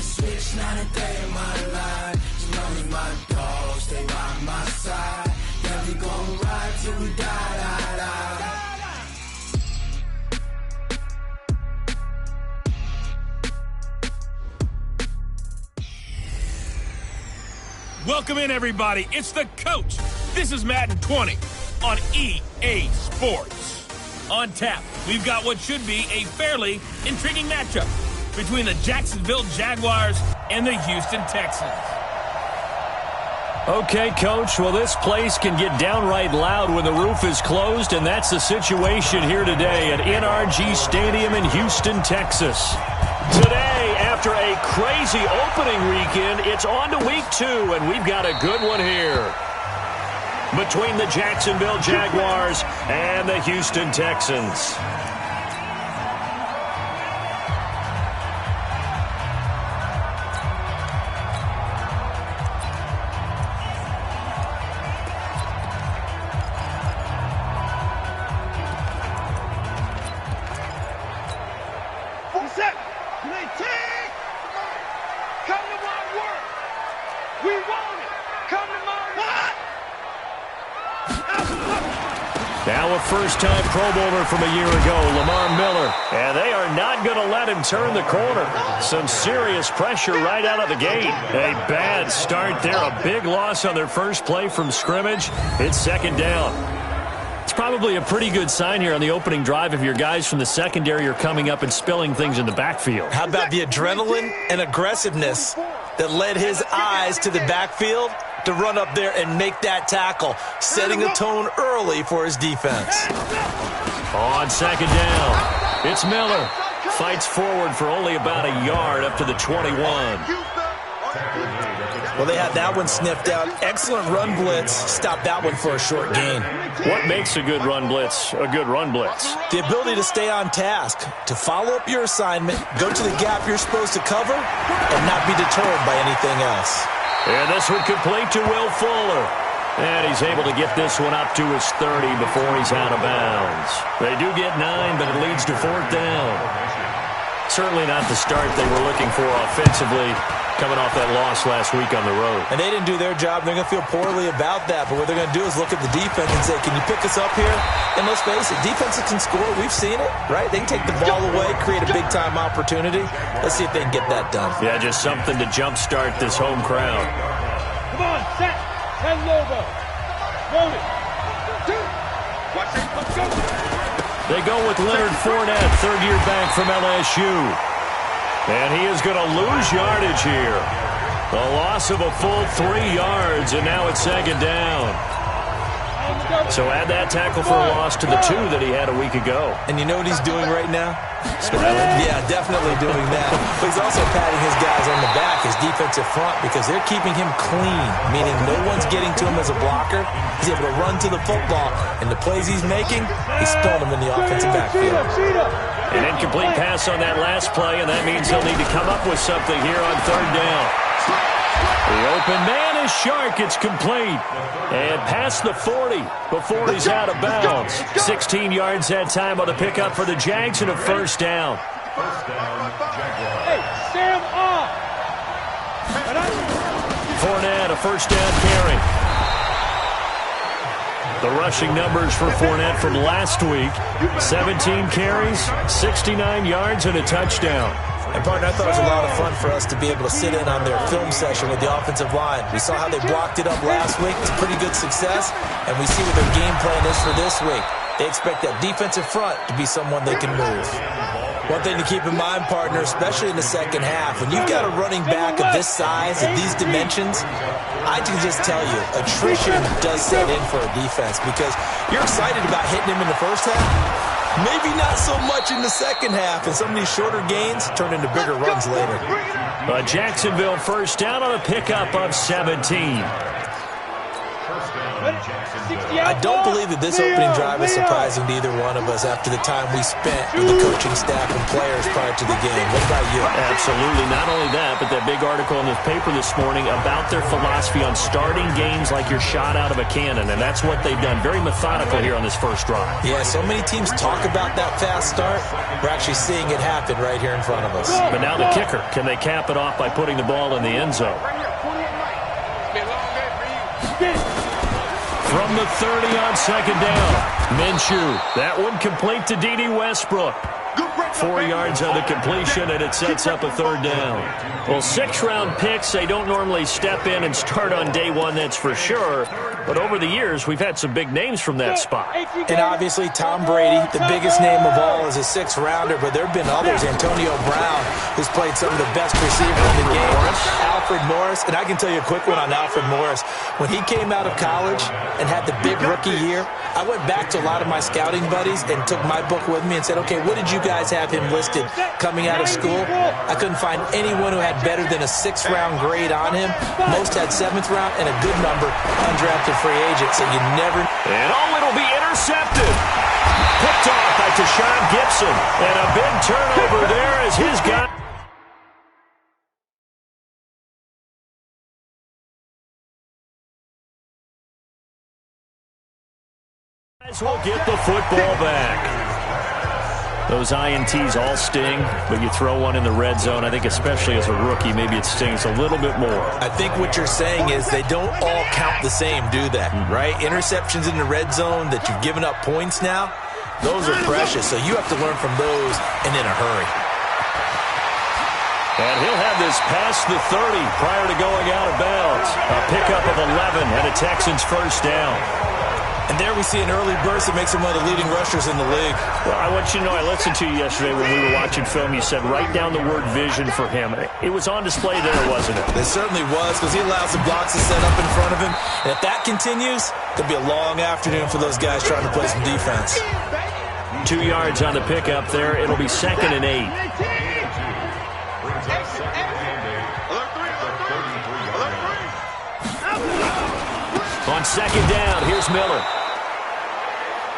switch, not a day in my life. You know me, my dog, stay by my side. Yeah, we gon' ride till we die. Welcome in, everybody. It's the coach. This is Madden 20 on EA Sports. On tap, we've got what should be a fairly intriguing matchup between the Jacksonville Jaguars and the Houston Texans. Okay, Coach, well, this place can get downright loud when the roof is closed, and that's the situation here today at NRG Stadium in Houston, Texas. Today, after a crazy opening weekend, it's on to week 2, and we've got a good one here between the Jacksonville Jaguars and the Houston Texans. Now a first-time Pro Bowler from a year ago, Lamar Miller. And they are not going to let him turn the corner. Some serious pressure right out of the gate. A bad start there. A big loss on their first play from scrimmage. It's second down. It's probably a pretty good sign here on the opening drive if your guys from the secondary are coming up and spilling things in the backfield. How about the adrenaline and aggressiveness that led his eyes to the backfield to run up there and make that tackle, setting a tone early for his defense. On second down, it's Miller. Fights forward for only about a yard up to the 21. Well, they had that one sniffed out. Excellent run blitz. Stopped that one for a short gain. What makes a good run blitz a good run blitz? The ability to stay on task, to follow up your assignment, go to the gap you're supposed to cover, and not be deterred by anything else. And this one complete to Will Fuller. And he's able to get this one up to his 30 before he's out of bounds. They do get 9, but it leads to fourth down. Certainly not the start they were looking for offensively, coming off that loss last week on the road. And they didn't do their job. They're going to feel poorly about that. But what they're going to do is look at the defense and say, can you pick us up here? And let's face it, defenses can score. We've seen it, right? They can take the ball away, create a big-time opportunity. Let's see if they can get that done. Yeah, just something to jumpstart this home crowd. Come on, set. 10 Lobo. Load it. Watch it. Let's go. They go with Leonard Fournette, third-year back from LSU. And he is going to lose yardage here. A loss of a full 3 yards, and now it's second down. So add that tackle for a loss to the 2 that he had a week ago. And you know what he's doing right now? Smiling? Yeah, definitely doing that. But he's also patting his guys on the back, his defensive front, because they're keeping him clean, meaning no one's getting to him as a blocker. He's able to run to the football, and the plays he's making, he's throwing them in the offensive backfield. An incomplete pass on that last play, and that means he'll need to come up with something here on third down. The open man is Shark. It's complete. And past the 40 before he's out of bounds. 16 yards that time on the pickup for the Jags and a first down. Hey, Sam off. Fournette, a first down carry. The rushing numbers for Fournette from last week. 17 carries, 69 yards, and a touchdown. And, partner, I thought it was a lot of fun for us to be able to sit in on their film session with the offensive line. We saw how they blocked it up last week. It's a pretty good success, and we see what their game plan is for this week. They expect that defensive front to be someone they can move. One thing to keep in mind, partner, especially in the second half, when you've got a running back of this size, of these dimensions, I can just tell you, attrition does set in for a defense because you're excited about hitting him in the first half. Maybe not so much in the second half, and some of these shorter gains turn into bigger runs later. A Jacksonville first down on a pickup of 17. I don't believe that this opening drive is surprising to either one of us after the time we spent with the coaching staff and players prior to the game. What about you? Absolutely. Not only that, but that big article in the paper this morning about their philosophy on starting games like you're shot out of a cannon, and that's what they've done. Very methodical here on this first drive. Yeah, so many teams talk about that fast start. We're actually seeing it happen right here in front of us. But now the kicker. Can they cap it off by putting the ball in the end zone? From the 30 on second down. Minshew. That one complete to D.D. Westbrook. 4 yards on the completion, and it sets up a third down. Well, 6-round picks, they don't normally step in and start on day one, that's for sure. But over the years, we've had some big names from that spot. And obviously, Tom Brady, the biggest name of all, is a 6th-rounder, but there have been others. Antonio Brown, who's played some of the best receivers in the game. Alfred Morris, and I can tell you a quick one on Alfred Morris. When he came out of college and had the big rookie year, I went back to a lot of my scouting buddies and took my book with me and said, okay, what did you guys have him listed coming out of school? I couldn't find anyone who had better than a 6th-round grade on him. Most had 7th round and a good number, undrafted free agent, so you never... And it'll be intercepted. Picked off by Tashawn Gibson. And a big turnover there as his guy... will get the football back. Those INTs all sting, but you throw one in the red zone, I think especially as a rookie, maybe it stings a little bit more. I think what you're saying is they don't all count the same, do they? Right? Interceptions in the red zone that you've given up points now, those are precious, so you have to learn from those and in a hurry. And he'll have this past the 30 prior to going out of bounds. A pickup of 11 and a Texans first down. And there we see an early burst that makes him one of the leading rushers in the league. Well, I want you to know, I listened to you yesterday when we were watching film. You said write down the word vision for him. It was on display there, wasn't it? It certainly was, because he allows the blocks to set up in front of him. And if that continues, it'll be a long afternoon for those guys trying to play some defense. 2 yards on the pickup there. It'll be 2nd and 8. On second down, here's Miller.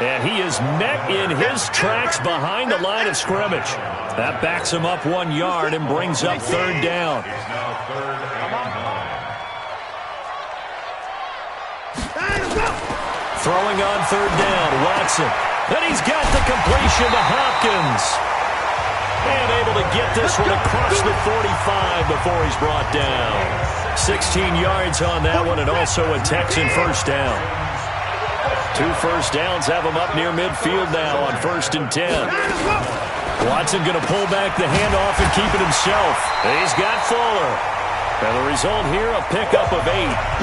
And he is met in his tracks behind the line of scrimmage. That backs him up 1 yard and brings up third down. Throwing on third down, Watson. And he's got the completion to Hopkins. And able to get this one across the 45 before he's brought down. 16 yards on that one, and also a Texan first down. 2 first downs have him up near midfield now on 1st and 10. Watson going to pull back the handoff and keep it himself. He's got Fuller. And the result here, a pickup of 8.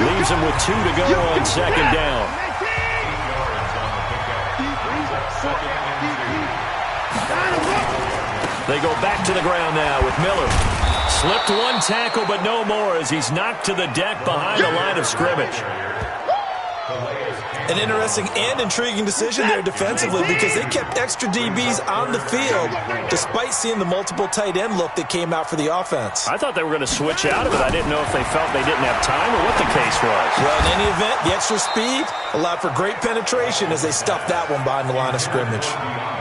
Leaves him with 2 to go on second down. They go back to the ground now with Miller. Slipped one tackle, but no more as he's knocked to the deck behind the line of scrimmage. An interesting and intriguing decision there defensively, because they kept extra DBs on the field despite seeing the multiple tight end look that came out for the offense. I thought they were going to switch out of it. I didn't know if they felt they didn't have time or what the case was. Well, in any event, the extra speed allowed for great penetration as they stuffed that one behind the line of scrimmage.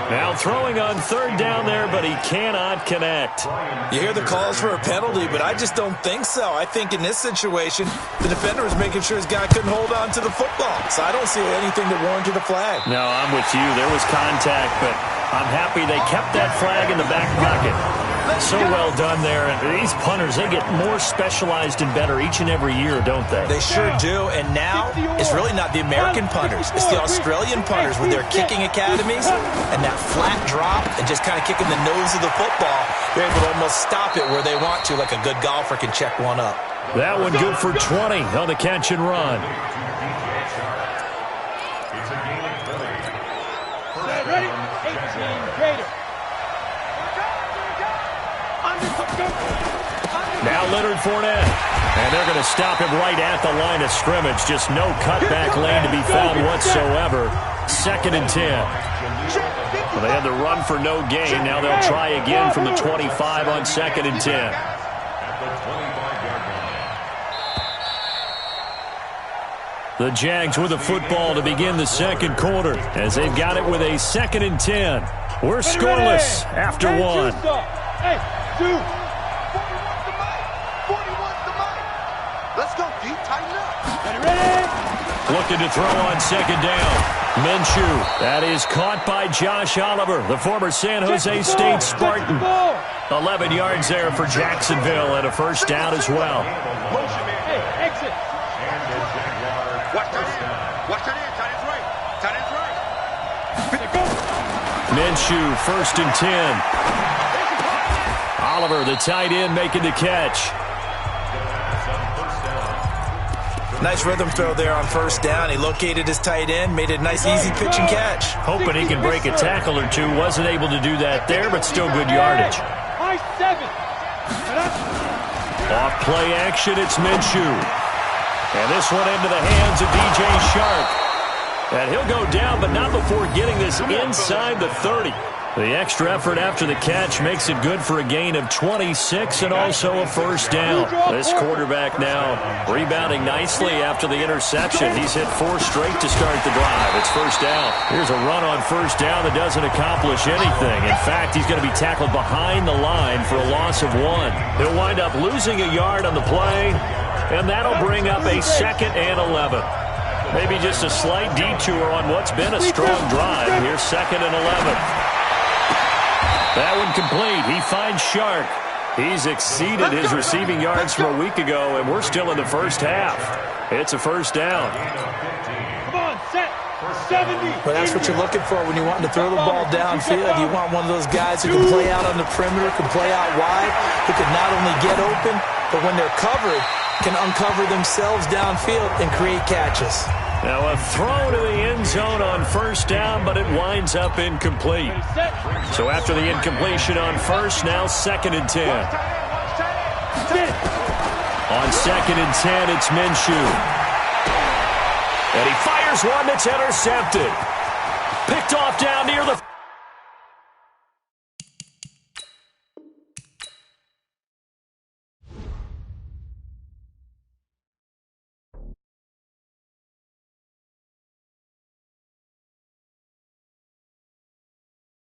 Now throwing on third down there, but he cannot connect. You hear the calls for a penalty, but I just don't think so. I think in this situation, the defender was making sure his guy couldn't hold on to the football. So I don't see anything that warranted a flag. No, I'm with you. There was contact, but I'm happy they kept that flag in the back pocket. So well done there. And these punters, they get more specialized and better each and every year, don't they? They sure do. And now it's really not the American punters. It's the Australian punters with their kicking academies and that flat drop and just kind of kicking the nose of the football. They're able to almost stop it where they want to, like a good golfer can check one up. That one good for 20 on the catch and run. Ready? 18 greater. Now Leonard Fournette. And they're going to stop him right at the line of scrimmage. Just no cutback lane to be found whatsoever. 2nd and 10. Well, they had the run for no gain. Now they'll try again from the 25 on 2nd and 10. The Jags with the football to begin the second quarter as they've got it with a 2nd and 10. We're scoreless after one. Hey, 2. 41's the mic. Let's go, D. Tighten up. Ready? Looking to throw on 2nd down. Minshew. That is caught by Josh Oliver, the former San Jose State Spartan. 11 yards there for Jacksonville and a first down as well. Hey, exit. Watch that in. Watch that in. Tight end's right. Tight end's right. Minshew, 1st and 10. Oliver, the tight end, making the catch. Nice rhythm throw there on 1st down. He located his tight end, made a nice easy pitch and catch. Hoping he can break a tackle or two. Wasn't able to do that there, but still good yardage. High 7. Off play action, it's Minshew. And this one into the hands of DJ Shark. And he'll go down, but not before getting this inside the 30. The extra effort after the catch makes it good for a gain of 26 and also a first down. This quarterback now rebounding nicely after the interception. He's hit 4 straight to start the drive. It's first down. Here's a run on first down that doesn't accomplish anything. In fact, he's going to be tackled behind the line for a loss of 1. He'll wind up losing a yard on the play, and that'll bring up a 2nd and 11. Maybe just a slight detour on what's been a strong drive. Here's 2nd and 11. That one complete. He finds Shark. He's exceeded his receiving yards from a week ago, and we're still in the first half. It's a first down. Come on, set. 70. Well, that's what you're looking for when you're wanting to throw the ball downfield. You want one of those guys who can play out on the perimeter, can play out wide, who can not only get open, but when they're covered, can uncover themselves downfield and create catches. Now a throw to the end zone on first down, but it winds up incomplete. So after the incompletion on first, now 2nd and 10. On 2nd and 10, it's Minshew. And he fires one that's intercepted. Picked off down near the